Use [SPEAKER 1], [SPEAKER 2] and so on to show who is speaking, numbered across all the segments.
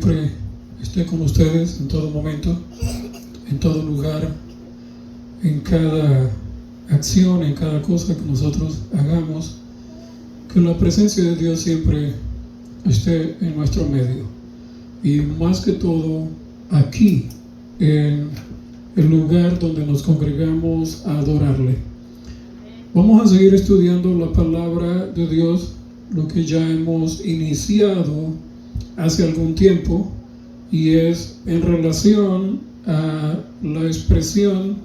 [SPEAKER 1] siempre esté con ustedes en todo momento, en todo lugar, en cada acción, en cada cosa que nosotros hagamos, que la presencia de Dios siempre esté en nuestro medio. Y más que todo, aquí, en el lugar donde nos congregamos a adorarle. Vamos a seguir estudiando la palabra de Dios, lo que ya hemos iniciado hace algún tiempo, y es en relación a la expresión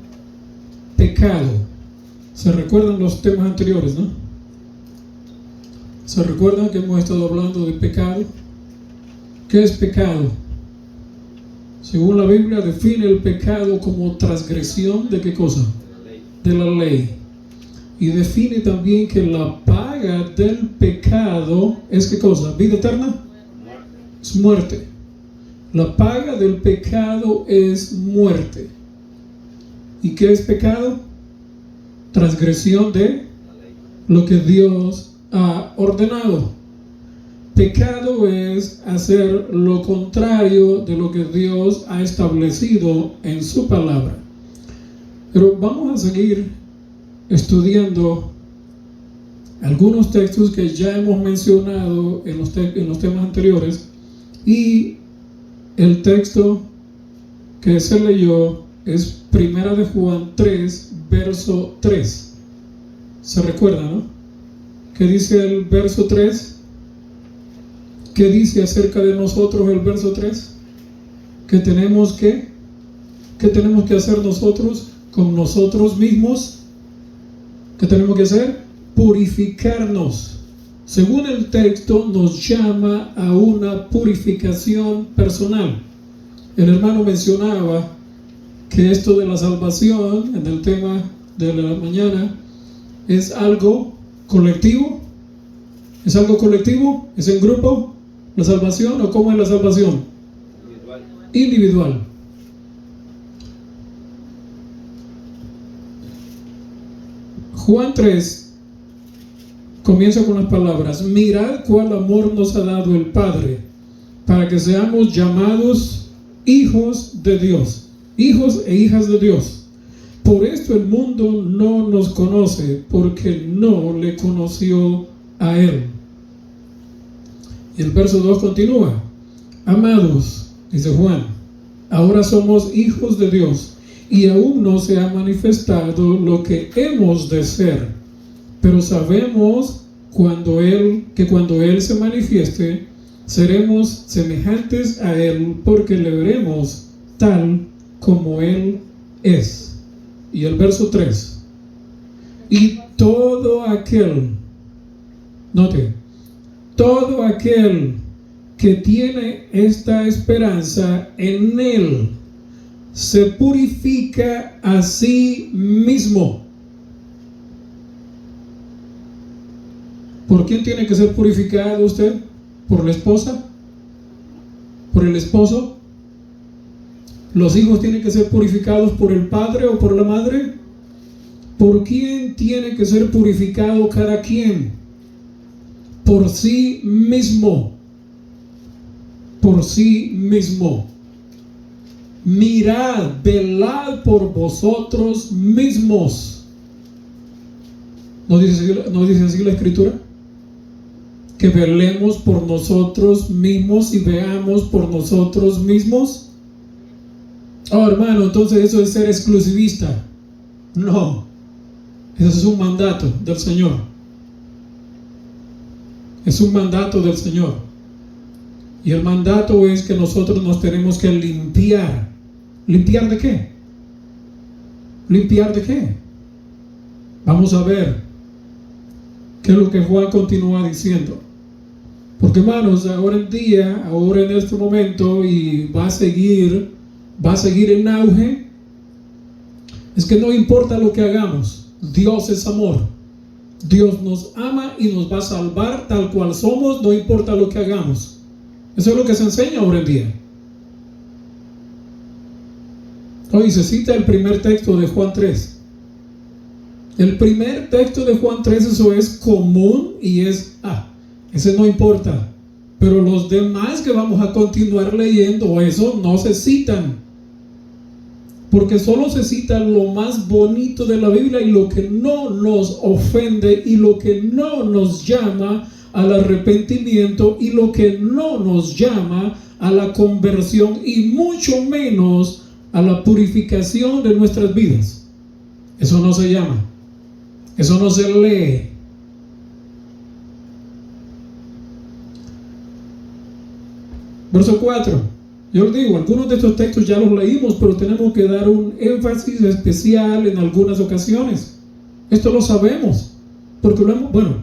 [SPEAKER 1] pecado. ¿Se recuerdan los temas anteriores, no? ¿Se recuerdan que hemos estado hablando de pecado? ¿Qué es pecado? Según la Biblia define el pecado como transgresión ¿de qué cosa? De la ley. Y define también que la paga del pecado es ¿qué cosa? ¿Vida eterna? Es muerte. La paga del pecado es muerte. ¿Y qué es pecado? Transgresión de lo que Dios ha ordenado. Pecado es hacer lo contrario de lo que Dios ha establecido en su palabra. Pero vamos a seguir estudiando algunos textos que ya hemos mencionado en los temas anteriores, y el texto que se leyó es Primera de Juan 3, verso 3. ¿Se recuerda, no? ¿Qué dice el verso 3? ¿Qué dice acerca de nosotros el verso 3? ¿Qué tenemos que hacer nosotros con nosotros mismos? ¿Qué tenemos que hacer? Purificarnos. Según el texto, nos llama a una purificación personal. El hermano mencionaba que esto de la salvación, en el tema de la mañana, es algo colectivo. ¿Es algo colectivo? ¿Es en grupo la salvación? ¿O cómo es la salvación? Individual. Juan 3 comienza con las palabras: mirad cuál amor nos ha dado el Padre, para que seamos llamados hijos de Dios, hijos e hijas de Dios. Por esto el mundo no nos conoce, porque no le conoció a Él. Y el verso 2 continúa: amados, dice Juan, ahora somos hijos de Dios, y aún no se ha manifestado lo que hemos de ser, pero sabemos que cuando Él se manifieste, seremos semejantes a Él, porque le veremos tal como Él es. Y el verso 3: y todo aquel, note, todo aquel que tiene esta esperanza en Él, se purifica a sí mismo. ¿Por quién tiene que ser purificado usted? ¿Por la esposa? ¿Por el esposo? ¿Los hijos tienen que ser purificados por el padre o por la madre? ¿Por quién tiene que ser purificado cada quien? Por sí mismo. Por sí mismo. Mirad, velad por vosotros mismos. ¿No dice así la Escritura? Que velemos por nosotros mismos y veamos por nosotros mismos. Oh, hermano, entonces eso es ser exclusivista. No, eso es un mandato del Señor. Es un mandato del Señor. Y el mandato es que nosotros nos tenemos que limpiar. ¿Limpiar de qué? ¿Limpiar de qué? Vamos a ver qué es lo que Juan continúa diciendo. Porque, hermanos, ahora en este momento, y va a seguir en auge, es que no importa lo que hagamos, Dios es amor. Dios nos ama y nos va a salvar tal cual somos, no importa lo que hagamos. Eso es lo que se enseña ahora en día. Hoy se cita el primer texto de Juan 3. El primer texto de Juan 3, eso es común y es, ese no importa. Pero los demás que vamos a continuar leyendo, eso no se citan. Porque solo se cita lo más bonito de la Biblia y lo que no nos ofende y lo que no nos llama al arrepentimiento y lo que no nos llama a la conversión y mucho menos a la purificación de nuestras vidas. Eso no se llama. Eso no se lee. Verso 4. Yo les digo, algunos de estos textos ya los leímos, pero tenemos que dar un énfasis especial en algunas ocasiones. Esto lo sabemos, porque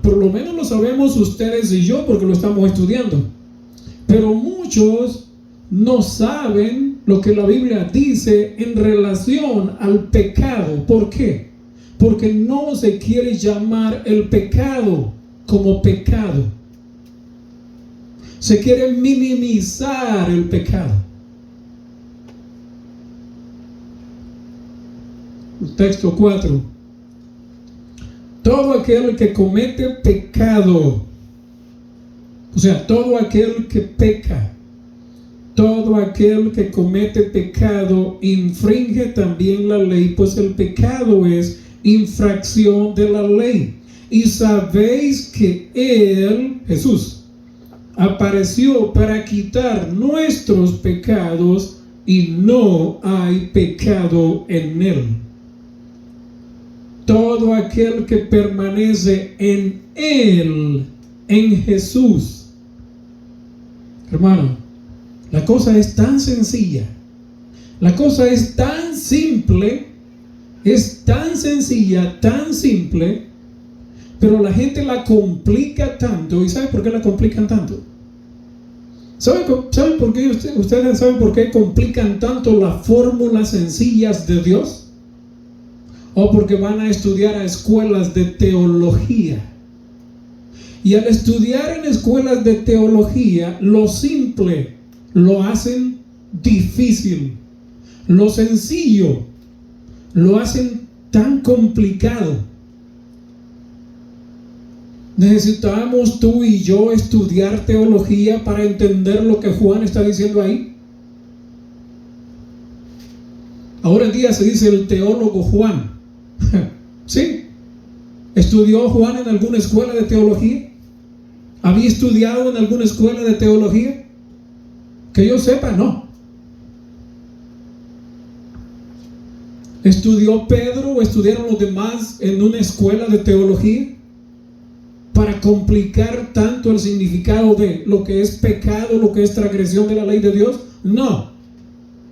[SPEAKER 1] por lo menos lo sabemos ustedes y yo, porque lo estamos estudiando. Pero muchos no saben lo que la Biblia dice en relación al pecado. ¿Por qué? Porque no se quiere llamar el pecado como pecado. Se quiere minimizar el pecado. Texto 4. Todo aquel que comete pecado, o sea, todo aquel que peca, todo aquel que comete pecado infringe también la ley, pues el pecado es infracción de la ley. Y sabéis que Él, Jesús, apareció para quitar nuestros pecados y no hay pecado en Él. Todo aquel que permanece en Él, en Jesús. Hermano, la cosa es tan sencilla, la cosa es tan simple, es tan sencilla, tan simple, pero la gente la complica tanto. ¿Y sabe por qué la complican tanto? ¿Saben por qué ustedes saben por qué complican tanto las fórmulas sencillas de Dios? O porque van a estudiar a escuelas de teología. Y al estudiar en escuelas de teología, lo simple lo hacen difícil. Lo sencillo lo hacen tan complicado. Necesitamos tú y yo estudiar teología para entender lo que Juan está diciendo ahí. Ahora en día se dice el teólogo Juan. ¿Sí? ¿Estudió Juan en alguna escuela de teología? ¿Había estudiado en alguna escuela de teología? Que yo sepa, no. ¿Estudió Pedro o estudiaron los demás en una escuela de teología para complicar tanto el significado de lo que es pecado, lo que es transgresión de la ley de Dios? No.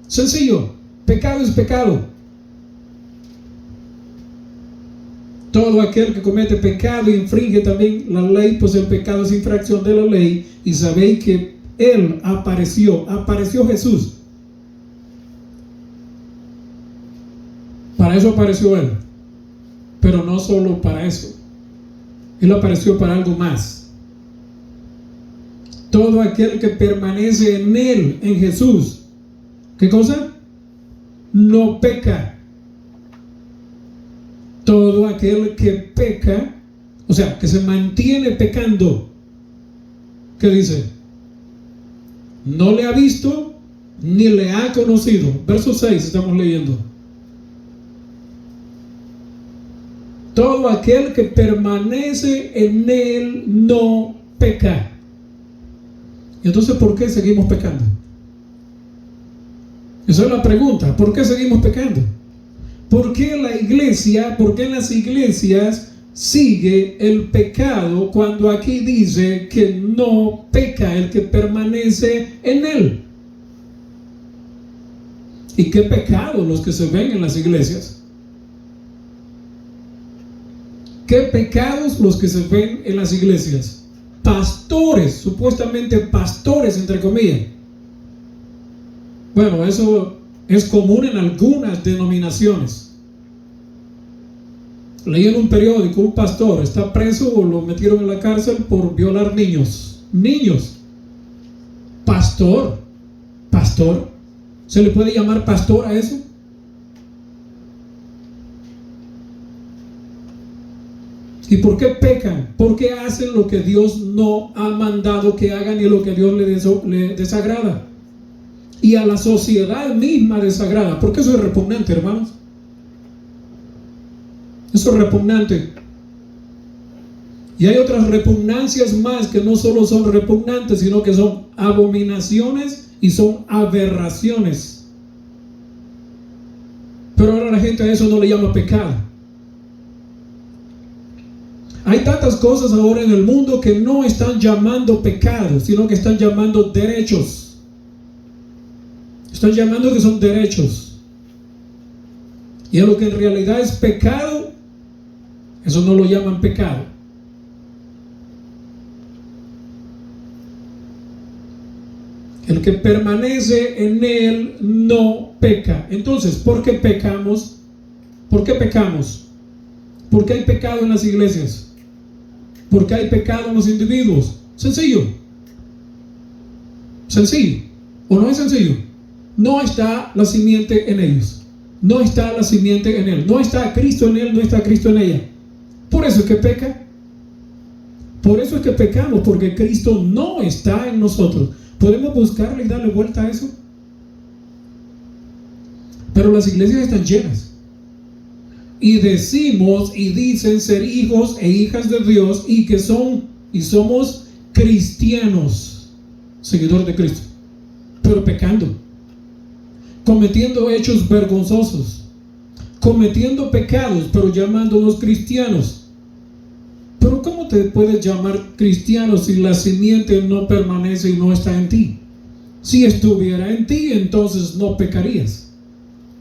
[SPEAKER 1] Sencillo. Pecado es pecado. Todo aquel que comete pecado infringe también la ley, pues el pecado es infracción de la ley. Y sabéis que Él apareció Jesús. Para eso apareció Él. Pero no solo para eso. Él apareció para algo más. Todo aquel que permanece en Él, en Jesús, ¿qué cosa? No peca. Todo aquel que peca, o sea, que se mantiene pecando, ¿qué dice? No le ha visto ni le ha conocido. Verso 6 estamos leyendo. Todo aquel que permanece en Él no peca. Entonces, ¿por qué seguimos pecando? Esa es la pregunta. ¿Por qué seguimos pecando? ¿Por qué en las iglesias sigue el pecado cuando aquí dice que no peca el que permanece en Él? ¿Y qué pecados los que se ven en las iglesias? ¿Qué pecados los que se ven en las iglesias? Pastores, supuestamente pastores, entre comillas. Bueno, eso es común en algunas denominaciones. Leí en un periódico, un pastor está preso o lo metieron en la cárcel por violar niños. Pastor. ¿Se le puede llamar pastor a eso? ¿Y por qué pecan? Porque hacen lo que Dios no ha mandado que hagan y lo que Dios le desagrada. Y a la sociedad misma desagrada. Porque eso es repugnante, hermanos. Eso es repugnante. Y hay otras repugnancias más que no solo son repugnantes, sino que son abominaciones y son aberraciones. Pero ahora la gente a eso no le llama pecado. Hay tantas cosas ahora en el mundo que no están llamando pecado, sino que están llamando derechos. Están llamando que son derechos. Y a lo que en realidad es pecado, eso no lo llaman pecado. El que permanece en él no peca. Entonces, ¿por qué pecamos? ¿Por qué pecamos? ¿Por qué hay pecado en las iglesias? ¿Por qué hay pecado en los individuos? Sencillo. Sencillo. ¿O no es sencillo? No está la simiente en ellos. No está la simiente en él. No está Cristo en él, no está Cristo en ella. Por eso es que peca. Por eso es que pecamos, porque Cristo no está en nosotros. ¿Podemos buscarle y darle vuelta a eso? Pero las iglesias están llenas. Y decimos y dicen ser hijos e hijas de Dios y que son y somos cristianos, seguidores de Cristo, pero pecando, cometiendo hechos vergonzosos, cometiendo pecados, pero llamándonos cristianos. Pero ¿cómo te puedes llamar cristiano si la simiente no permanece y no está en ti? Si estuviera en ti, entonces no pecarías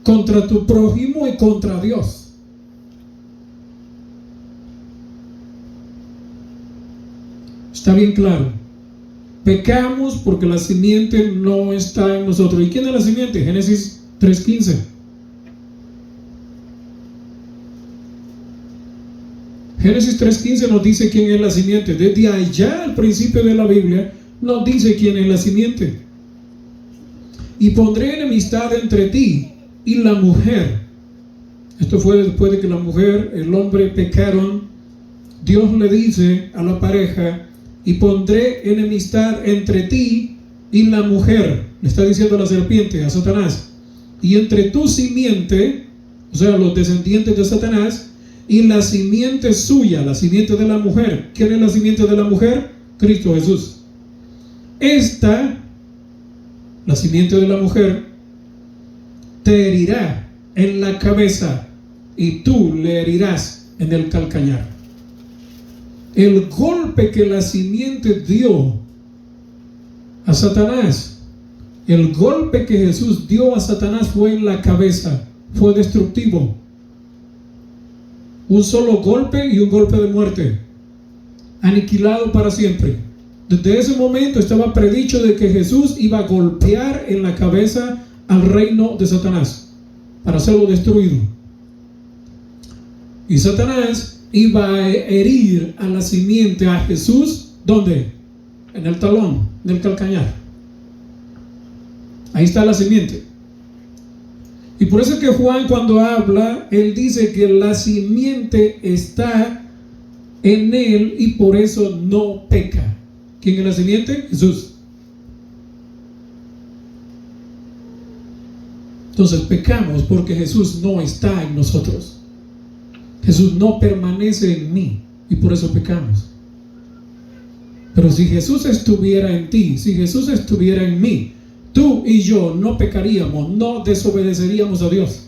[SPEAKER 1] contra tu prójimo y contra Dios. Está bien claro. Pecamos porque la simiente no está en nosotros. ¿Y quién es la simiente? Génesis 3:15. Génesis 3:15 nos dice quién es la simiente. Desde allá al principio de la Biblia nos dice quién es la simiente. Y pondré enemistad entre ti y la mujer. Esto fue después de que la mujer, el hombre pecaron. Dios le dice a la pareja: y pondré enemistad entre ti y la mujer. Le está diciendo a la serpiente, a Satanás. Y entre tu simiente, o sea, los descendientes de Satanás, y la simiente suya, la simiente de la mujer. ¿Quién es la simiente de la mujer? Cristo Jesús. Esta, la simiente de la mujer, te herirá en la cabeza y tú le herirás en el calcañar. El golpe que la simiente dio a Satanás, el golpe que Jesús dio a Satanás fue en la cabeza, fue destructivo. Un solo golpe y un golpe de muerte, aniquilado para siempre. Desde ese momento estaba predicho de que Jesús iba a golpear en la cabeza al reino de Satanás para hacerlo destruido. Y Satanás iba a herir a la simiente, a Jesús, ¿dónde? En el talón, en el calcañar. Ahí está la simiente. Y por eso es que Juan, cuando habla, él dice que la simiente está en él y por eso no peca. ¿Quién es la simiente? Jesús. Entonces pecamos porque Jesús no está en nosotros. Jesús no permanece en mí y por eso pecamos. Pero si Jesús estuviera en ti, si Jesús estuviera en mí, tú y yo no pecaríamos, no desobedeceríamos a Dios.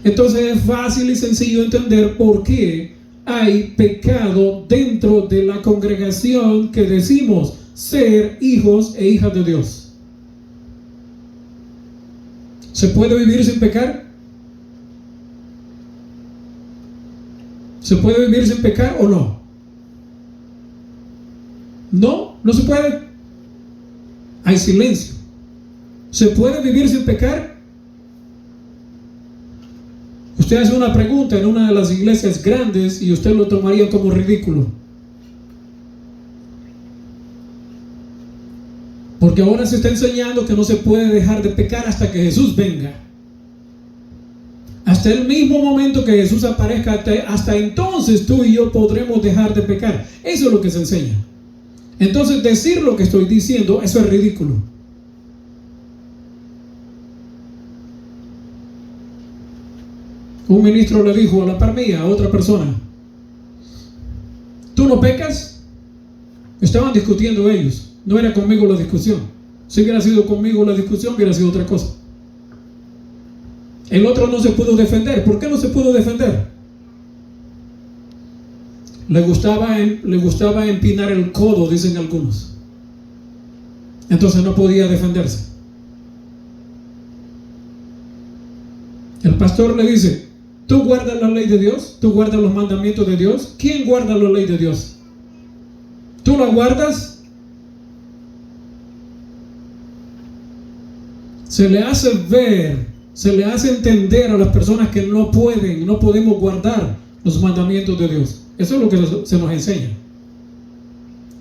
[SPEAKER 1] Entonces es fácil y sencillo entender por qué hay pecado dentro de la congregación que decimos ser hijos e hijas de Dios. ¿Se puede vivir sin pecar? ¿Se puede vivir sin pecar o no? No, no se puede. Hay silencio. ¿Se puede vivir sin pecar? Usted hace una pregunta en una de las iglesias grandes y usted lo tomaría como ridículo. Porque ahora se está enseñando que no se puede dejar de pecar hasta que Jesús venga. hasta el mismo momento que Jesús aparezca, hasta entonces tú y yo podremos dejar de pecar. Eso es lo que se enseña. Entonces decir lo que estoy diciendo, eso es ridículo. Un ministro le dijo a la par mía, a otra persona: ¿tú no pecas? Estaban discutiendo ellos. No era conmigo la discusión. Si hubiera sido conmigo la discusión, hubiera sido otra cosa. El otro no se pudo defender. ¿Por qué no se pudo defender? Le gustaba empinar el codo, dicen algunos. Entonces no podía defenderse. El pastor le dice: ¿tú guardas la ley de Dios? ¿Tú guardas los mandamientos de Dios? ¿Quién guarda la ley de Dios? ¿Tú la guardas? Se le hace ver, se le hace entender a las personas que no podemos guardar los mandamientos de Dios. Eso es lo que se nos enseña.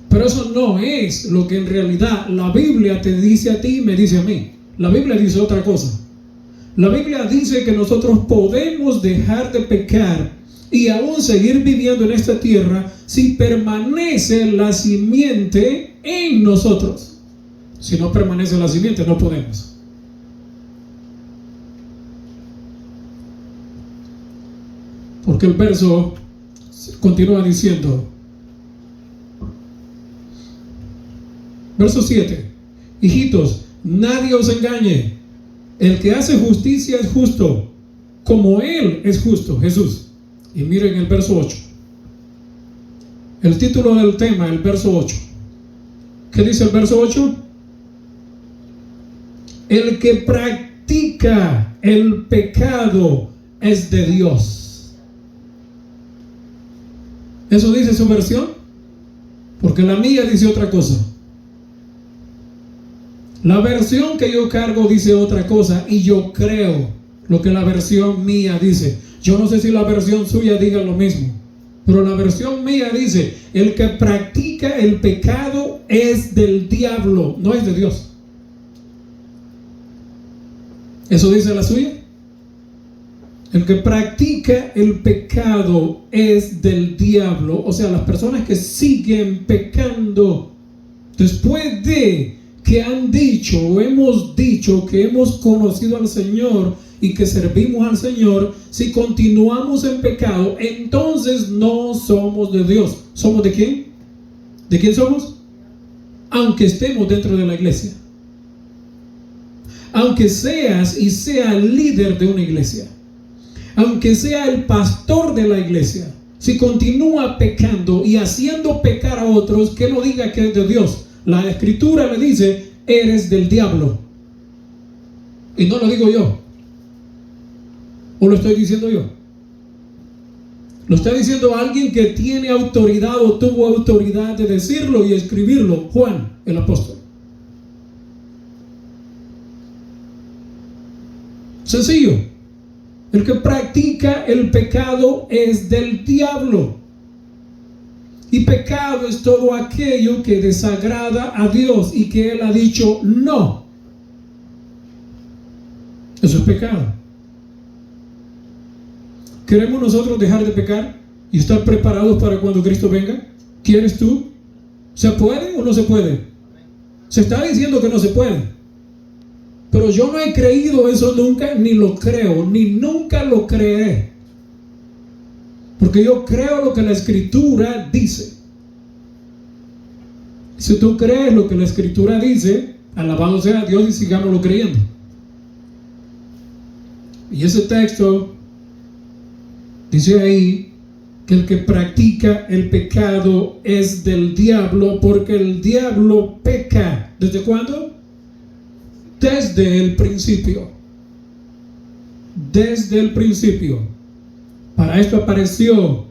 [SPEAKER 1] Pero eso no es lo que en realidad la Biblia te dice a ti y me dice a mí. La Biblia dice otra cosa. La Biblia dice que nosotros podemos dejar de pecar y aún seguir viviendo en esta tierra si permanece la simiente en nosotros. Si no permanece la simiente, no podemos. Porque el verso continúa diciendo, verso 7: hijitos, nadie os engañe. El que hace justicia es justo, como Él es justo, Jesús. Y miren el verso 8. El título del tema, el verso 8. ¿Qué dice el verso 8? El que practica el pecado es de Dios. ¿Eso dice su versión? Porque la mía dice otra cosa. La versión que yo cargo dice otra cosa y yo creo lo que la versión mía dice. Yo no sé si la versión suya diga lo mismo, pero la versión mía dice: el que practica el pecado es del diablo, no es de Dios. ¿Eso dice la suya? El que practica el pecado es del diablo. O sea, las personas que siguen pecando después de que han dicho o hemos dicho que hemos conocido al Señor y que servimos al Señor, si continuamos en pecado, entonces no somos de Dios. ¿Somos de quién? ¿De quién somos? Aunque estemos dentro de la iglesia, aunque seas y sea el líder de una iglesia, aunque sea el pastor de la iglesia, si continúa pecando y haciendo pecar a otros, que no diga que es de Dios. La escritura le dice: eres del diablo. Y no lo digo yo, o lo estoy diciendo yo. Lo está diciendo alguien que tiene autoridad o tuvo autoridad de decirlo y escribirlo: Juan el apóstol. Sencillo. El que practica el pecado es del diablo. Y pecado es todo aquello que desagrada a Dios y que Él ha dicho no. Eso es pecado. ¿Queremos nosotros dejar de pecar y estar preparados para cuando Cristo venga? ¿Quieres tú? ¿Se puede o no se puede? Se está diciendo que no se puede. Pero yo no he creído eso nunca, ni lo creo, ni nunca lo creeré. Porque yo creo lo que la escritura dice. Si tú crees lo que la escritura dice, alabado sea Dios y sigámoslo creyendo. Y ese texto dice ahí que el que practica el pecado es del diablo, porque el diablo peca. ¿Desde cuándo? Desde el principio. Desde el principio. Para esto apareció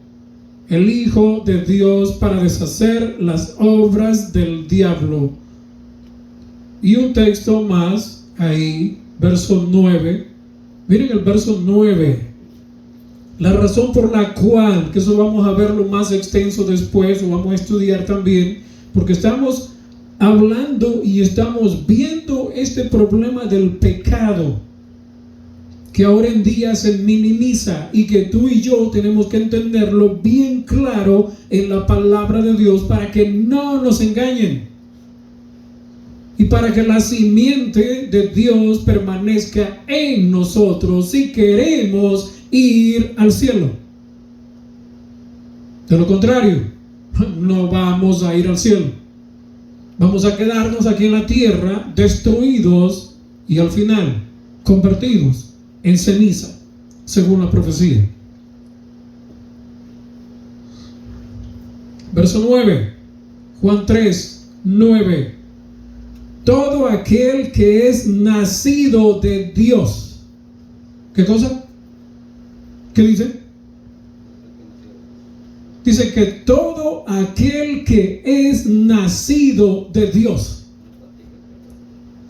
[SPEAKER 1] el Hijo de Dios, para deshacer las obras del diablo. Y un texto más ahí, verso 9. Miren el verso 9. La razón por la cual, que eso vamos a verlo más extenso después, o vamos a estudiar también, porque estamos hablando y estamos viendo este problema del pecado que ahora en día se minimiza y que tú y yo tenemos que entenderlo bien claro en la palabra de Dios para que no nos engañen y para que la simiente de Dios permanezca en nosotros si queremos ir al cielo. De lo contrario, no vamos a ir al cielo. Vamos a quedarnos aquí en la tierra destruidos y al final convertidos en ceniza, según la profecía. Verso 9, Juan 3, 9. Todo aquel que es nacido de Dios. ¿Qué cosa? ¿Qué dice? Dice que todo aquel que es nacido de Dios.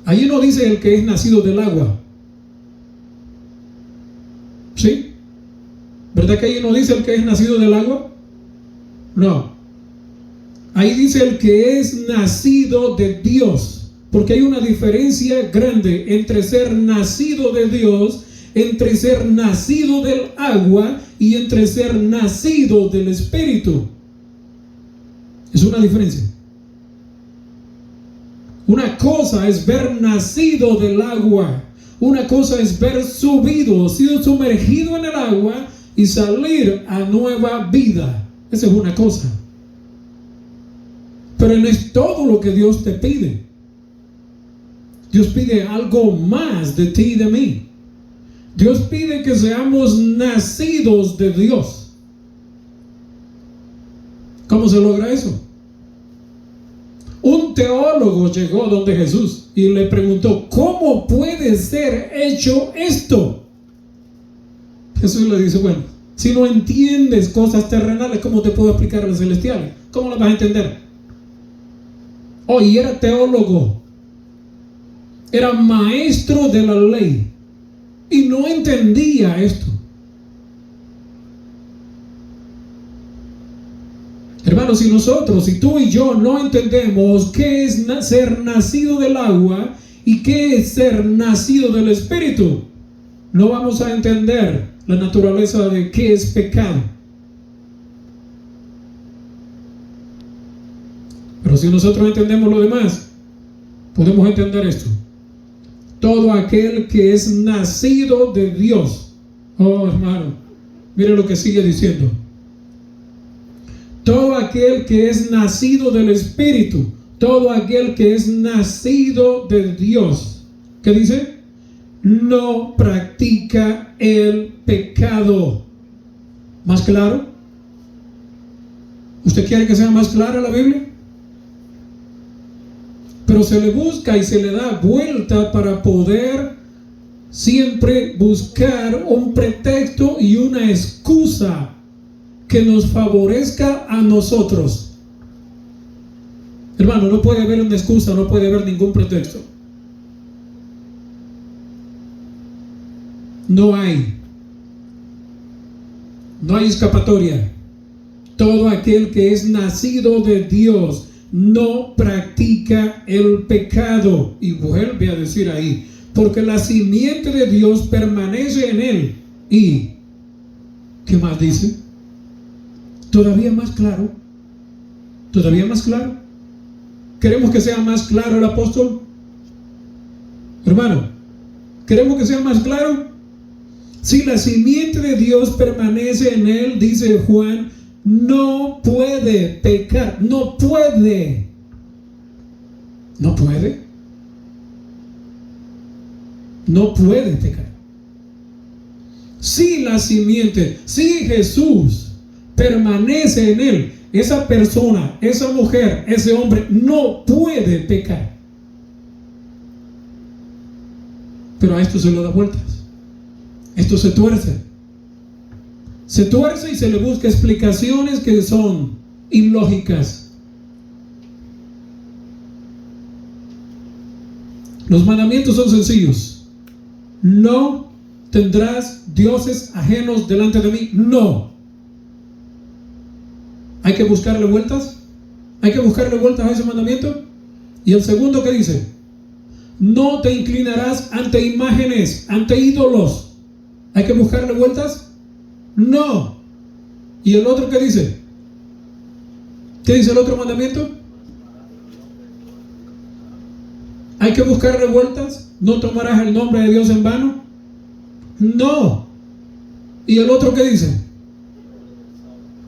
[SPEAKER 1] Ahí no dice el que es nacido del agua. ¿Sí? ¿Verdad que ahí no dice el que es nacido del agua? No. Ahí dice el que es nacido de Dios. Porque hay una diferencia grande entre ser nacido de Dios, entre ser nacido del agua y entre ser nacido del Espíritu. Es una diferencia. Una cosa es ver nacido del agua. Una cosa es ver subido, sido sumergido en el agua y salir a nueva vida. Esa es una cosa. Pero no es todo lo que Dios te pide. Dios pide algo más de ti y de mí. Dios pide que seamos nacidos de Dios. ¿Cómo se logra eso? Un teólogo llegó donde Jesús y le preguntó: ¿cómo puede ser hecho esto? Jesús le dice: bueno, si no entiendes cosas terrenales, ¿cómo te puedo explicar las celestiales? ¿Cómo las vas a entender? Oh, y era teólogo, era maestro de la ley y no entendía esto. Hermanos, si tú y yo no entendemos qué es ser nacido del agua y qué es ser nacido del Espíritu, no vamos a entender la naturaleza de qué es pecado. Pero si nosotros entendemos lo demás, podemos entender esto. Todo aquel que es nacido de Dios. Oh, hermano, mire lo que sigue diciendo. Todo aquel que es nacido del Espíritu, todo aquel que es nacido de Dios, ¿qué dice? No practica el pecado. ¿Más claro? ¿Usted quiere que sea más clara la Biblia? Pero se le busca y se le da vuelta para poder siempre buscar un pretexto y una excusa que nos favorezca a nosotros. Hermano, no puede haber una excusa, no puede haber ningún pretexto. No hay escapatoria. Todo aquel que es nacido de Dios no practica el pecado. Y vuelve a decir ahí, porque la simiente de Dios permanece en él. Y ¿qué más dice? Todavía más claro. Todavía más claro. ¿Queremos que sea más claro el apóstol? Hermano, ¿queremos que sea más claro? Si la simiente de Dios permanece en él, dice Juan, no puede pecar. No puede. No puede. No puede pecar. Si la simiente, si Jesús permanece en él, esa persona, esa mujer, ese hombre no puede pecar. Pero a esto se le da vueltas. Esto se tuerce. Se tuerce y se le busca explicaciones que son ilógicas. Los mandamientos son sencillos. No tendrás dioses ajenos delante de mí. No. Hay que buscarle vueltas. Hay que buscarle vueltas a ese mandamiento. Y el segundo, ¿qué dice? No te inclinarás ante imágenes, ante ídolos. ¿Hay que buscarle vueltas? No. ¿Y el otro qué dice? ¿Qué dice el otro mandamiento? ¿Hay que buscarle vueltas? ¿No tomarás el nombre de Dios en vano? No. ¿Y el otro qué dice?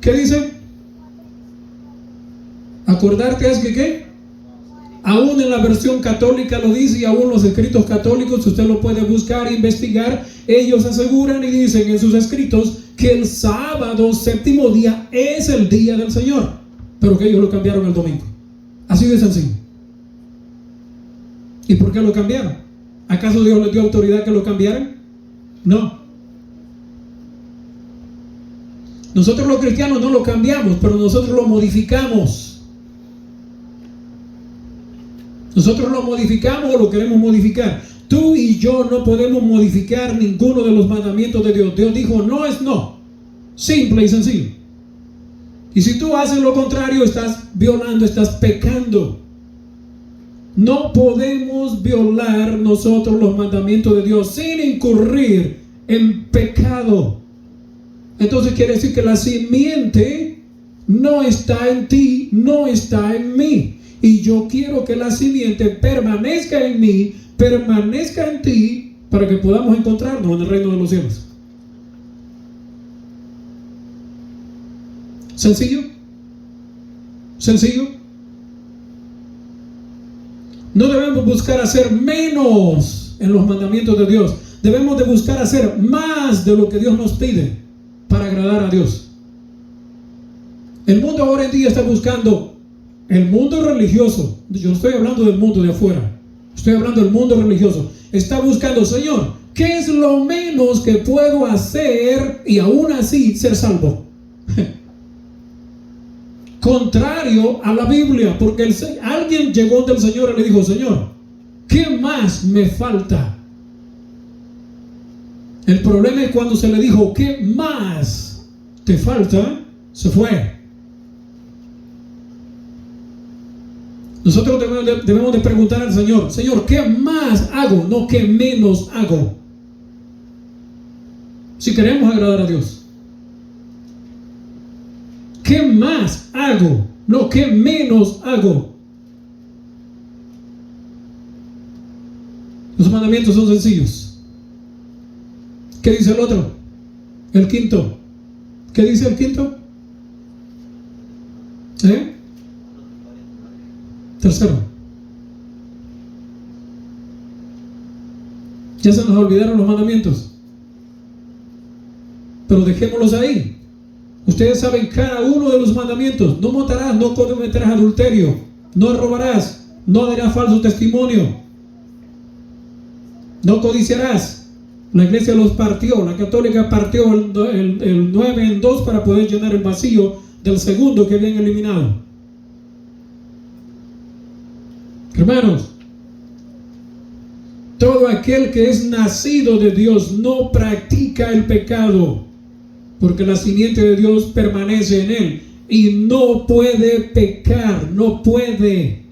[SPEAKER 1] ¿Qué dice? Acordarte es que ¿qué? Aún en la versión católica lo dice, y aún los escritos católicos, usted lo puede buscar e investigar. Ellos aseguran y dicen en sus escritos que el sábado, séptimo día, es el día del Señor, pero que ellos lo cambiaron el domingo. Así de sencillo. ¿Y por qué lo cambiaron? ¿Acaso Dios les dio autoridad que lo cambiaran? No. Nosotros los cristianos no lo cambiamos, pero nosotros lo modificamos. Nosotros lo modificamos o lo queremos modificar. Tú y yo no podemos modificar ninguno de los mandamientos de Dios. Dios dijo, no es no. Simple y sencillo. Y si tú haces lo contrario, estás violando, estás pecando. No podemos violar nosotros los mandamientos de Dios sin incurrir en pecado. Entonces quiere decir que la simiente no está en ti, no está en mí. Y yo quiero que la simiente permanezca en mí, permanezca en ti, para que podamos encontrarnos en el reino de los cielos. ¿Sencillo? ¿Sencillo? No debemos buscar hacer menos en los mandamientos de Dios. Debemos de buscar hacer más de lo que Dios nos pide para agradar a Dios. El mundo ahora en día está buscando, el mundo religioso, yo no estoy hablando del mundo de afuera, estoy hablando del mundo religioso, está buscando, Señor, ¿qué es lo menos que puedo hacer y aún así ser salvo? Contrario a la Biblia, porque alguien llegó del Señor y le dijo, Señor, ¿qué más me falta? El problema es cuando se le dijo, ¿qué más te falta? Se fue. Nosotros debemos de preguntar al Señor, Señor, ¿qué más hago? No, ¿qué menos hago? Si queremos agradar a Dios. ¿Qué más hago? No, ¿qué menos hago? Los mandamientos son sencillos. ¿Qué dice el otro? El quinto. ¿Qué dice el quinto? Tercero. Ya se nos olvidaron los mandamientos, pero dejémoslos ahí. Ustedes saben cada uno de los mandamientos. No matarás, no cometerás adulterio, no robarás, no darás falso testimonio, no codiciarás. La iglesia los partió, la católica partió el 9 en 2 para poder llenar el vacío del segundo que habían eliminado. Hermanos, todo aquel que es nacido de Dios no practica el pecado, porque la simiente de Dios permanece en él y no puede pecar, no puede.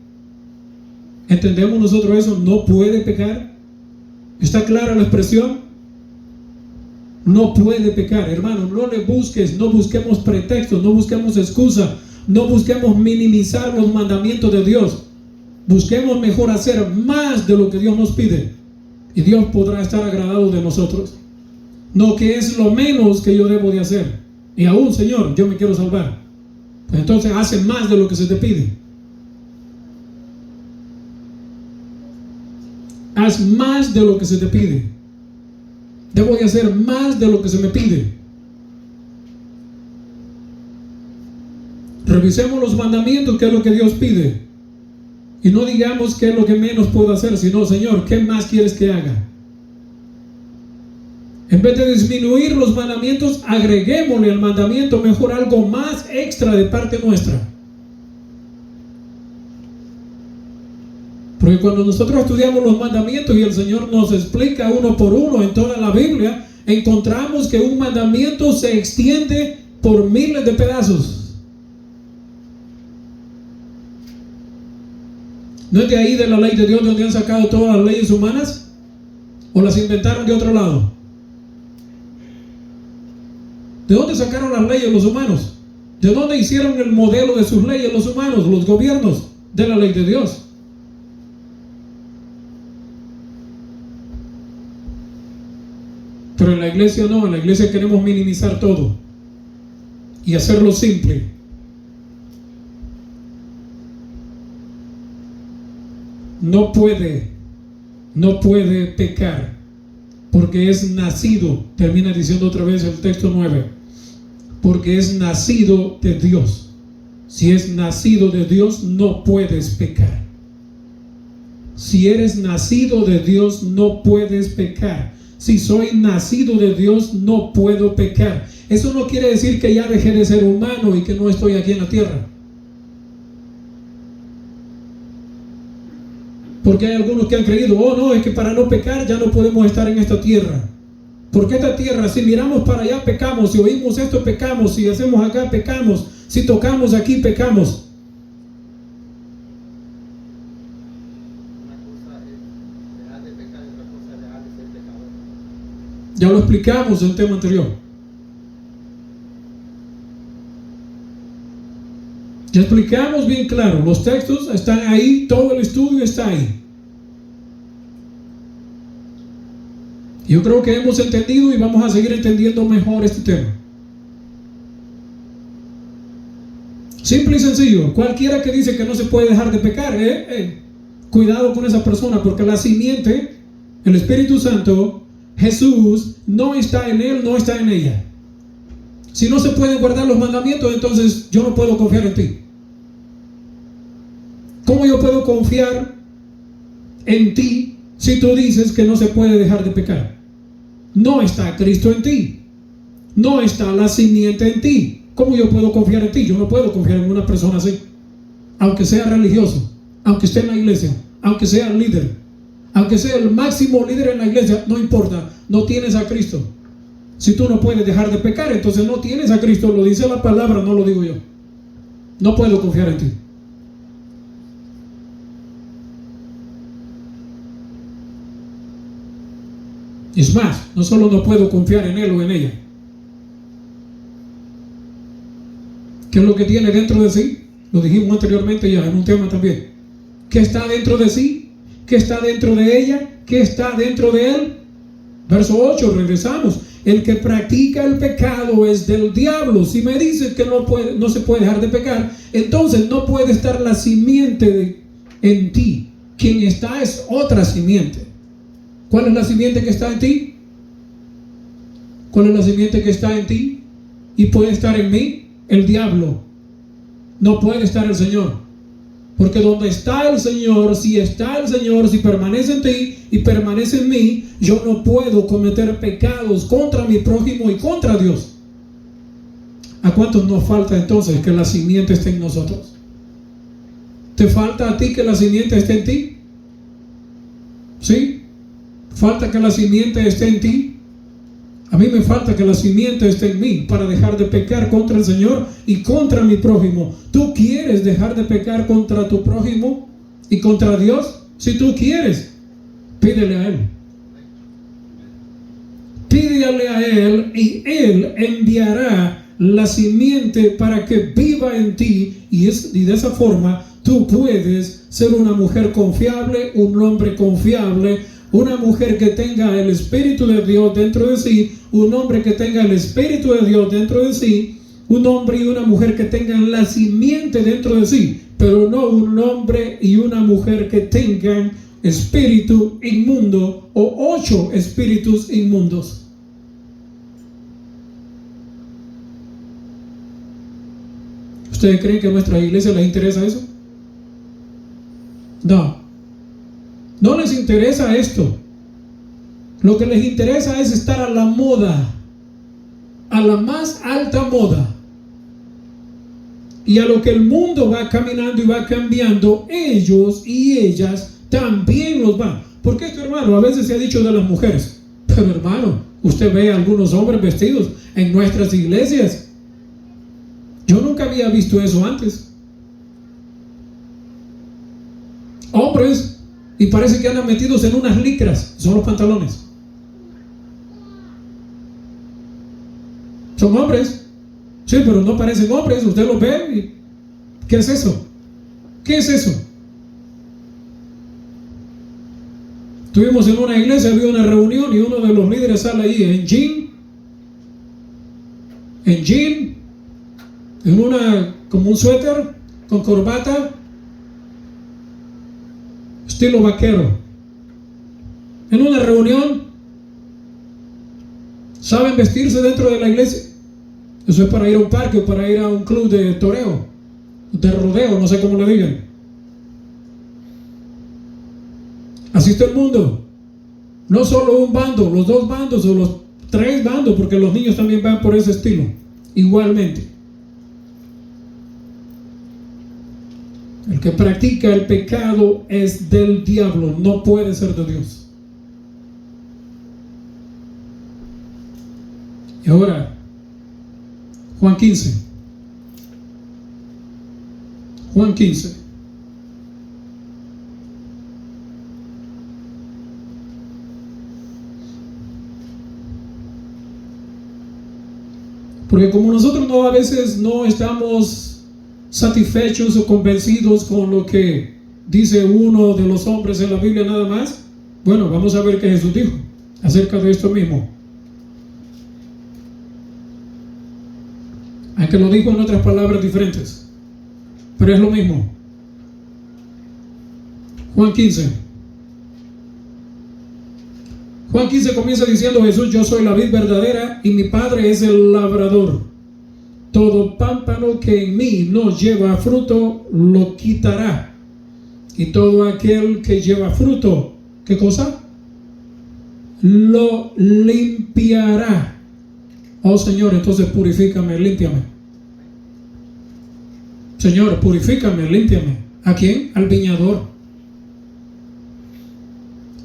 [SPEAKER 1] ¿Entendemos nosotros eso? No puede pecar. ¿Está clara la expresión? No puede pecar, hermano. No le busques, no busquemos pretextos, no busquemos excusa, no busquemos minimizar los mandamientos de Dios. Busquemos mejor hacer más de lo que Dios nos pide, y Dios podrá estar agradado de nosotros. No que es lo menos que yo debo de hacer. Y aún, Señor, yo me quiero salvar. Pues entonces hace más de lo que se te pide. Haz más de lo que se te pide. Debo de hacer más de lo que se me pide. Revisemos los mandamientos, qué es lo que Dios pide. Y no digamos qué es lo que menos puedo hacer, sino, Señor, ¿qué más quieres que haga? En vez de disminuir los mandamientos, agreguémosle al mandamiento mejor algo más extra de parte nuestra. Porque cuando nosotros estudiamos los mandamientos y el Señor nos explica uno por uno en toda la Biblia, encontramos que un mandamiento se extiende por miles de pedazos. ¿No es de ahí, de la ley de Dios, donde han sacado todas las leyes humanas? ¿O las inventaron de otro lado? ¿De dónde sacaron las leyes los humanos? ¿De dónde hicieron el modelo de sus leyes los humanos, los gobiernos? De la ley de Dios. Pero en la iglesia no, en la iglesia queremos minimizar todo y hacerlo simple. No puede pecar porque es nacido, termina diciendo otra vez el texto 9, porque es nacido de Dios. Si es nacido de Dios, no puedes pecar. Si eres nacido de Dios, no puedes pecar. Si soy nacido de Dios, no puedo pecar. Eso no quiere decir que ya dejé de ser humano y que no estoy aquí en la tierra. Porque hay algunos que han creído, oh no, es que para no pecar ya no podemos estar en esta tierra. Porque esta tierra, si miramos para allá pecamos, si oímos esto pecamos, si hacemos acá pecamos, si tocamos aquí pecamos.
[SPEAKER 2] Una cosa es dejar de pecar y otra cosa es dejar de ser pecador.
[SPEAKER 1] Ya lo explicamos en el tema anterior. Ya explicamos bien claro, los textos están ahí, todo el estudio está ahí. Yo creo que hemos entendido y vamos a seguir entendiendo mejor este tema. Simple y sencillo, cualquiera que dice que no se puede dejar de pecar, cuidado con esa persona, porque la simiente, el Espíritu Santo, Jesús, no está en él, no está en ella. Si no se pueden guardar los mandamientos, entonces yo no puedo confiar en ti. ¿Cómo yo puedo confiar en ti si tú dices que no se puede dejar de pecar? No está Cristo en ti. No está la simiente en ti. ¿Cómo yo puedo confiar en ti? Yo no puedo confiar en una persona así. Aunque sea religioso, aunque esté en la iglesia, aunque sea el líder, aunque sea el máximo líder en la iglesia, no importa, no tienes a Cristo. Si tú no puedes dejar de pecar, entonces no tienes a Cristo. Lo dice la palabra, no lo digo yo. No puedo confiar en ti. Es más, no solo no puedo confiar en él o en ella. ¿Qué es lo que tiene dentro de sí? Lo dijimos anteriormente ya en un tema también. ¿Qué está dentro de sí? ¿Qué está dentro de ella? ¿Qué está dentro de él? Verso 8, regresamos. El que practica el pecado es del diablo. Si me dices que no se puede dejar de pecar, entonces no puede estar la simiente en ti. Quien está es otra simiente. ¿Cuál es la simiente que está en ti? ¿Cuál es la simiente que está en ti? Y puede estar en mí. El diablo. No puede estar el Señor. Porque donde está el Señor, si permanece en ti y permanece en mí, yo no puedo cometer pecados contra mi prójimo y contra Dios. ¿A cuántos nos falta entonces que la simiente esté en nosotros? ¿Te falta a ti que la simiente esté en ti? ¿Sí? ¿Falta que la simiente esté en ti? A mí me falta que la simiente esté en mí para dejar de pecar contra el Señor y contra mi prójimo. ¿Tú quieres dejar de pecar contra tu prójimo y contra Dios? Si tú quieres, pídele a Él. Pídele a Él y Él enviará la simiente para que viva en ti y de esa forma tú puedes ser una mujer confiable, un hombre confiable, una mujer que tenga el Espíritu de Dios dentro de sí, un hombre que tenga el Espíritu de Dios dentro de sí, un hombre y una mujer que tengan la simiente dentro de sí, pero no un hombre y una mujer que tengan espíritu inmundo o 8 espíritus inmundos. ¿Ustedes creen que a nuestra iglesia les interesa eso? No les interesa esto. Lo que les interesa es estar a la moda, a la más alta moda. Y a lo que el mundo va caminando y va cambiando, ellos y ellas también los van. Porque esto, hermano, a veces se ha dicho de las mujeres. Pero hermano, usted ve a algunos hombres vestidos en nuestras iglesias. Yo nunca había visto eso antes. Hombres, y parece que andan metidos en unas licras, son los pantalones. Son hombres. Sí, pero no parecen hombres. Usted los ve y ¿qué es eso? ¿Qué es eso? Estuvimos en una iglesia, había una reunión y uno de los líderes sale ahí en jean, en una, como un suéter, con corbata, estilo vaquero. En una reunión, ¿saben vestirse dentro de la iglesia? Eso es para ir a un parque o para ir a un club de toreo, de rodeo, no sé cómo le digan. Así está el mundo. No solo un bando, los dos bandos o los tres bandos, porque los niños también van por ese estilo, igualmente. El que practica el pecado es del diablo, no puede ser de Dios. Y ahora, Juan 15. Juan 15. Porque como nosotros a veces no estamos satisfechos o convencidos con lo que dice uno de los hombres en la Biblia nada más, bueno, vamos a ver qué Jesús dijo acerca de esto mismo. Aunque lo dijo en otras palabras diferentes, pero es lo mismo. Juan 15. Juan 15 comienza diciendo Jesús: yo soy la vid verdadera y mi Padre es el labrador. Todo pámpano que en mí no lleva fruto lo quitará, y todo aquel que lleva fruto, ¿qué cosa? Lo limpiará. Oh Señor, entonces purifícame, límpiame. Señor, purifícame, límpiame. ¿A quién? Al viñador.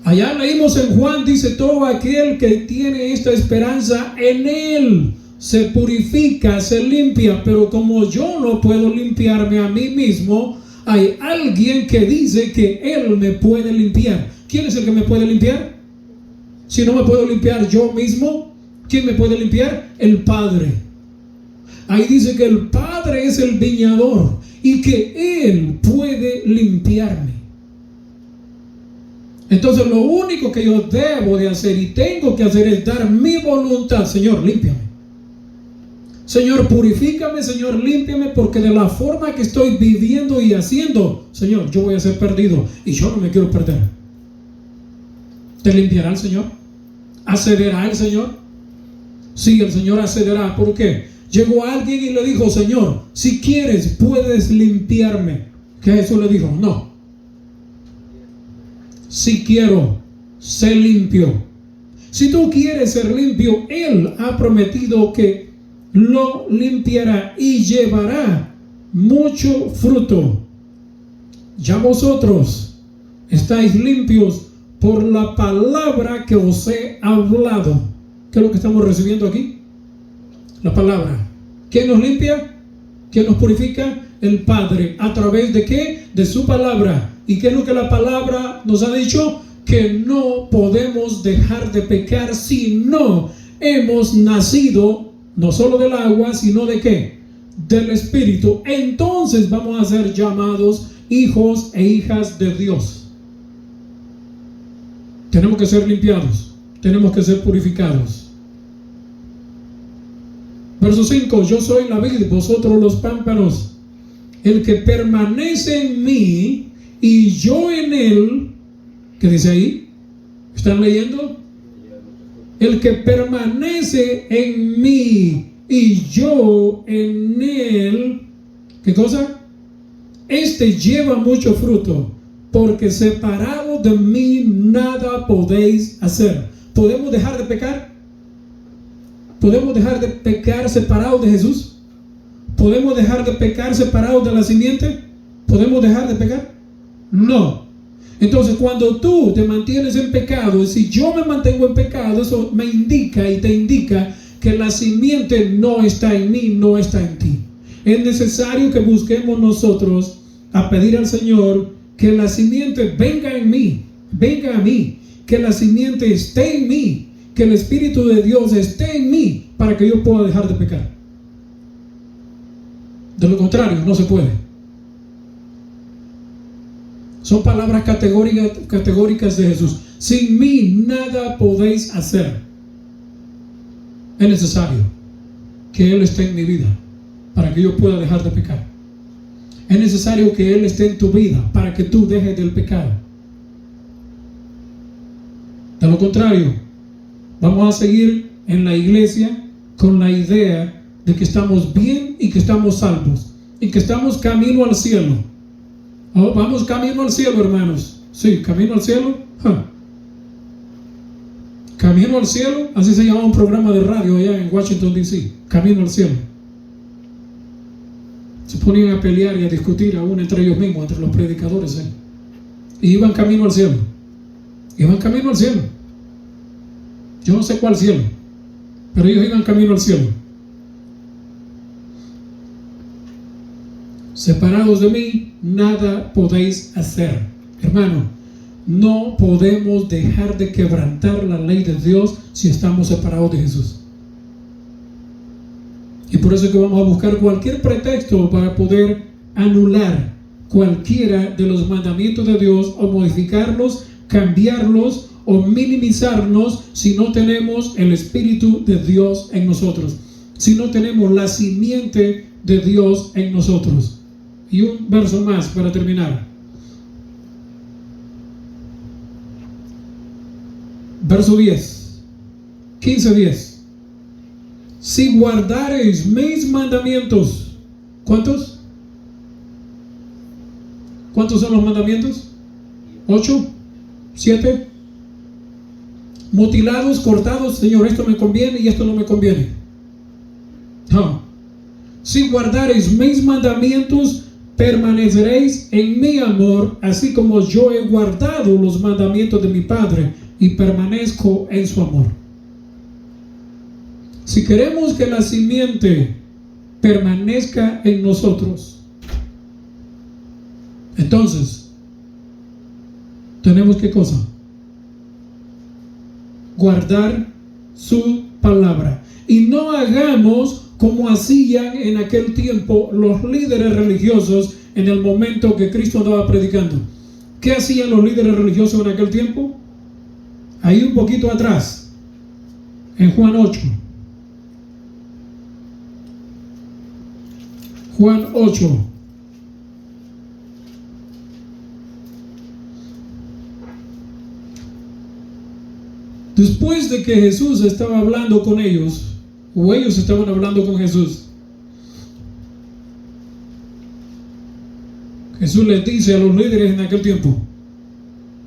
[SPEAKER 1] Allá leímos en Juan, dice: todo aquel que tiene esta esperanza en Él se purifica, se limpia. Pero como yo no puedo limpiarme a mí mismo, hay alguien que dice que Él me puede limpiar. ¿Quién es el que me puede limpiar? Si no me puedo limpiar yo mismo, ¿quién me puede limpiar? El Padre. Ahí dice que el Padre es el viñador y que Él puede limpiarme. Entonces lo único que yo debo de hacer y tengo que hacer es dar mi voluntad. Señor, límpiame. Señor, purifícame. Señor, límpiame, porque de la forma que estoy viviendo y haciendo, Señor, yo voy a ser perdido y yo no me quiero perder. ¿Te limpiará el Señor? ¿Accederá el Señor? Sí, el Señor accederá. ¿Por qué? Llegó alguien y le dijo: Señor, si quieres puedes limpiarme. ¿Qué Jesús le dijo? No. Si quiero, sé limpio. Si tú quieres ser limpio, Él ha prometido que lo limpiará y llevará mucho fruto. Ya vosotros estáis limpios por la palabra que os he hablado. ¿Qué es lo que estamos recibiendo aquí? La palabra. ¿Quién nos limpia? ¿Quién nos purifica? El Padre. ¿A través de qué? De su palabra. ¿Y qué es lo que la palabra nos ha dicho? Que no podemos dejar de pecar si no hemos nacido, no solo del agua, sino de qué? Del Espíritu. Entonces vamos a ser llamados hijos e hijas de Dios. Tenemos que ser limpiados, tenemos que ser purificados. Verso 5: yo soy la vid, vosotros los pámpanos. El que permanece en mí y yo en él, ¿qué dice ahí? ¿Están leyendo? El que permanece en mí y yo en él, ¿qué cosa? Este lleva mucho fruto, porque separado de mí nada podéis hacer. ¿Podemos dejar de pecar? ¿Podemos dejar de pecar separados de Jesús? ¿Podemos dejar de pecar separados de la simiente? ¿Podemos dejar de pecar? No. Entonces, cuando tú te mantienes en pecado, y si yo me mantengo en pecado, eso me indica y te indica que la simiente no está en mí, no está en ti. Es necesario que busquemos nosotros a pedir al Señor que la simiente venga en mí, venga a mí, que la simiente esté en mí, que el Espíritu de Dios esté en mí para que yo pueda dejar de pecar. De lo contrario, no se puede. Son palabras categóricas de Jesús. Sin mí nada podéis hacer. Es necesario que Él esté en mi vida para que yo pueda dejar de pecar. Es necesario que Él esté en tu vida para que tú dejes del pecado. De lo contrario, vamos a seguir en la iglesia con la idea de que estamos bien y que estamos salvos y que estamos camino al cielo. Oh, vamos camino al cielo, hermanos. Sí, camino al cielo. Camino al cielo, así se llama un programa de radio allá en Washington DC. Camino al cielo. Se ponían a pelear y a discutir aún entre ellos mismos, entre los predicadores. Y iban camino al cielo. Iban camino al cielo. Yo no sé cuál cielo, pero ellos iban camino al cielo. Separados de mí, nada podéis hacer. Hermano, no podemos dejar de quebrantar la ley de Dios si estamos separados de Jesús. Y por eso es que vamos a buscar cualquier pretexto para poder anular cualquiera de los mandamientos de Dios o modificarlos, cambiarlos o minimizarnos si no tenemos el Espíritu de Dios en nosotros, si no tenemos la simiente de Dios en nosotros. Y un verso más para terminar. Verso 10, 15:10. Si guardareis mis mandamientos. ¿Cuántos? ¿Cuántos son los mandamientos? 8, 7. Mutilados, cortados. Señor, esto me conviene y esto no me conviene. No. Si guardareis mis mandamientos, permaneceréis en mi amor, así como yo he guardado los mandamientos de mi Padre y permanezco en su amor. Si queremos que la simiente permanezca en nosotros, entonces tenemos ¿qué cosa? Guardar su palabra. Y no hagamos como hacían en aquel tiempo los líderes religiosos en el momento que Cristo andaba predicando. ¿Qué hacían los líderes religiosos en aquel tiempo? Ahí un poquito atrás, en Juan 8. Juan 8. Después de que Jesús estaba hablando con ellos, o ellos estaban hablando con Jesús, Jesús les dice a los líderes en aquel tiempo,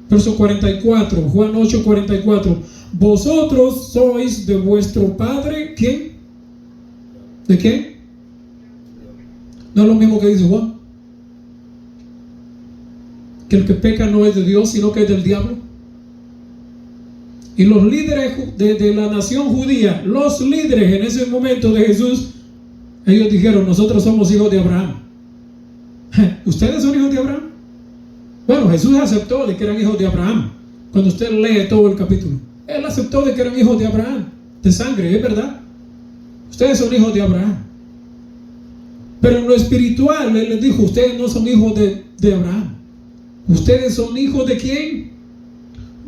[SPEAKER 1] verso 44, Juan 8, 44, vosotros sois de vuestro padre, ¿quién? ¿De quién? No es lo mismo que dice Juan, que el que peca no es de Dios, sino que es del diablo. Y los líderes de la nación judía, los líderes en ese momento de Jesús, ellos dijeron, nosotros somos hijos de Abraham. ¿Ustedes son hijos de Abraham? Bueno, Jesús aceptó de que eran hijos de Abraham. Cuando usted lee todo el capítulo, Él aceptó de que eran hijos de Abraham, de sangre, es verdad. Ustedes son hijos de Abraham. Pero en lo espiritual, Él les dijo, ustedes no son hijos de Abraham. ¿Ustedes son hijos de quién?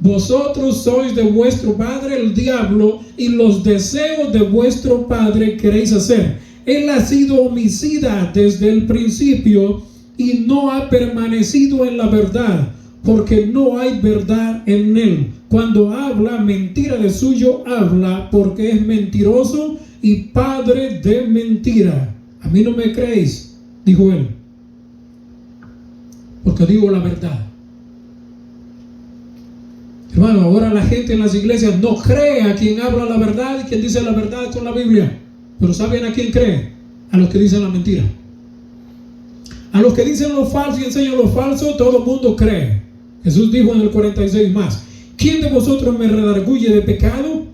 [SPEAKER 1] Vosotros sois de vuestro padre el diablo, y los deseos de vuestro padre queréis hacer. Él ha sido homicida desde el principio y no ha permanecido en la verdad, porque no hay verdad en él. Cuando habla mentira de suyo, habla porque es mentiroso y padre de mentira. A mí no me creéis, dijo él, porque digo la verdad. Hermano, ahora la gente en las iglesias no cree a quien habla la verdad y quien dice la verdad con la Biblia. Pero ¿saben a quién cree? A los que dicen la mentira. A los que dicen lo falso y enseñan lo falso, todo el mundo cree. Jesús dijo en el 46 más, ¿quién de vosotros me redarguye de pecado?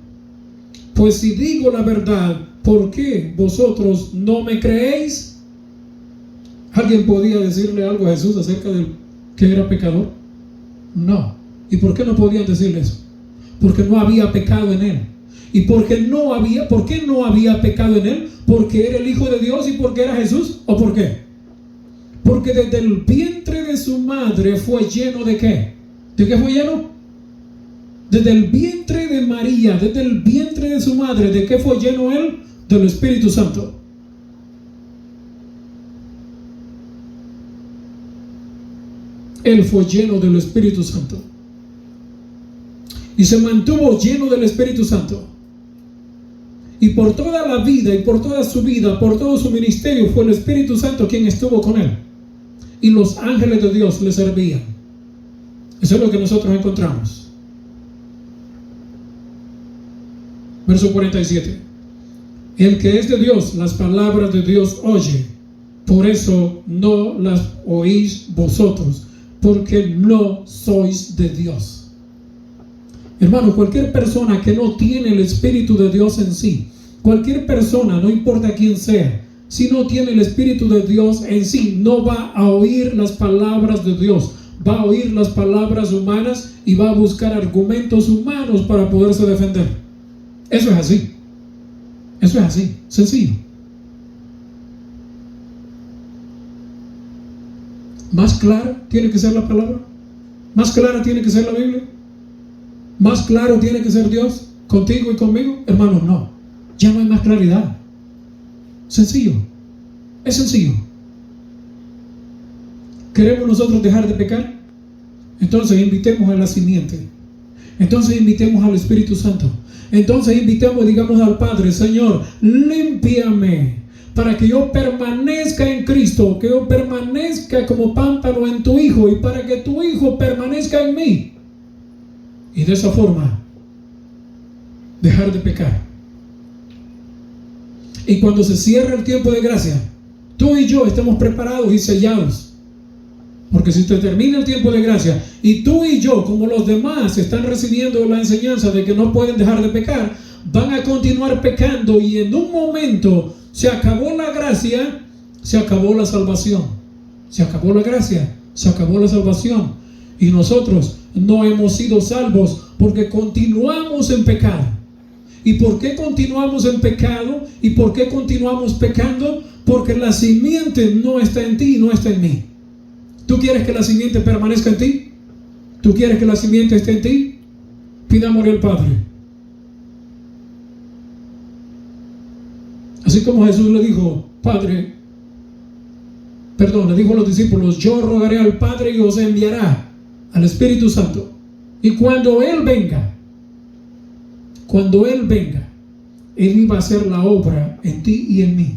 [SPEAKER 1] Pues si digo la verdad, ¿por qué vosotros no me creéis? ¿Alguien podía decirle algo a Jesús acerca de que era pecador? No. ¿Y por qué no podían decirle eso? Porque no había pecado en él. ¿Y por qué no había pecado en él? ¿Porque era el Hijo de Dios y porque era Jesús? ¿O por qué? Porque desde el vientre de su madre fue lleno ¿de qué? ¿De qué fue lleno? Desde el vientre de María, desde el vientre de su madre, ¿de qué fue lleno él? Del Espíritu Santo. Él fue lleno del Espíritu Santo. Y se mantuvo lleno del Espíritu Santo. Y por toda la vida y por toda su vida, por todo su ministerio, fue el Espíritu Santo quien estuvo con él. Y los ángeles de Dios le servían. Eso es lo que nosotros encontramos. Verso 47. El que es de Dios, las palabras de Dios oye. Por eso no las oís vosotros, porque no sois de Dios. Hermano, cualquier persona que no tiene el Espíritu de Dios en sí, cualquier persona, no importa quién sea, si no tiene el Espíritu de Dios en sí, no va a oír las palabras de Dios, va a oír las palabras humanas y va a buscar argumentos humanos para poderse defender. Eso es así. Eso es así, sencillo. Más clara tiene que ser la palabra, más clara tiene que ser la Biblia, más claro tiene que ser Dios contigo y conmigo. Hermanos, no, ya no hay más claridad. Sencillo, es sencillo. ¿Queremos nosotros dejar de pecar? Entonces invitemos a la simiente. Entonces invitemos al Espíritu Santo. Entonces invitemos y digamos al Padre: Señor, límpiame para que yo permanezca en Cristo, que yo permanezca como pámpano en tu Hijo y para que tu Hijo permanezca en mí. Y de esa forma dejar de pecar. Y cuando se cierra el tiempo de gracia, tú y yo estamos preparados y sellados. Porque si te termina el tiempo de gracia y tú y yo, como los demás, están recibiendo la enseñanza de que no pueden dejar de pecar, van a continuar pecando y en un momento se acabó la gracia, se acabó la salvación. Se acabó la gracia, se acabó la salvación. Y nosotros no hemos sido salvos porque continuamos en pecado. ¿Y por qué continuamos en pecado? ¿Y por qué continuamos pecando? Porque la simiente no está en ti y no está en mí. ¿Tú quieres que la simiente permanezca en ti? ¿Tú quieres que la simiente esté en ti? Pidámosle al Padre. Así como Jesús le dijo, le dijo a los discípulos: yo rogaré al Padre y os enviará al Espíritu Santo. Y cuando Él venga, Él iba a hacer la obra en ti y en mí.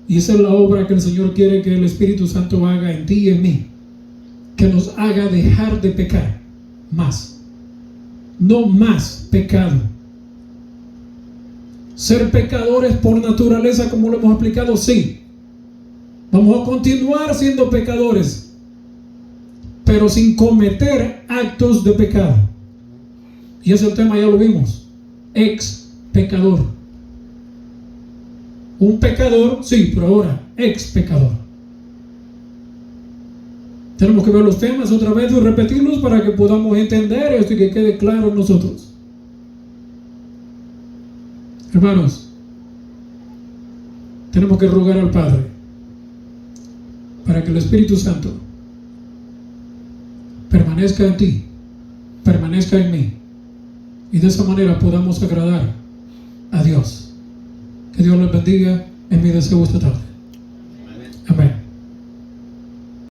[SPEAKER 1] Y esa es la obra que el Señor quiere que el Espíritu Santo haga en ti y en mí. Que nos haga dejar de pecar más. No más pecado. Ser pecadores por naturaleza, como lo hemos explicado, sí. Vamos a continuar siendo pecadores, pero sin cometer actos de pecado. Y ese tema ya lo vimos. Ex pecador. Un pecador, sí, pero ahora ex pecador. Tenemos que ver los temas otra vez y repetirlos para que podamos entender esto y que quede claro en nosotros. Hermanos, tenemos que rogar al Padre para que el Espíritu Santo permanezca en ti, permanezca en mí, y de esa manera podamos agradar a Dios. Que Dios les bendiga, es mi deseo esta tarde.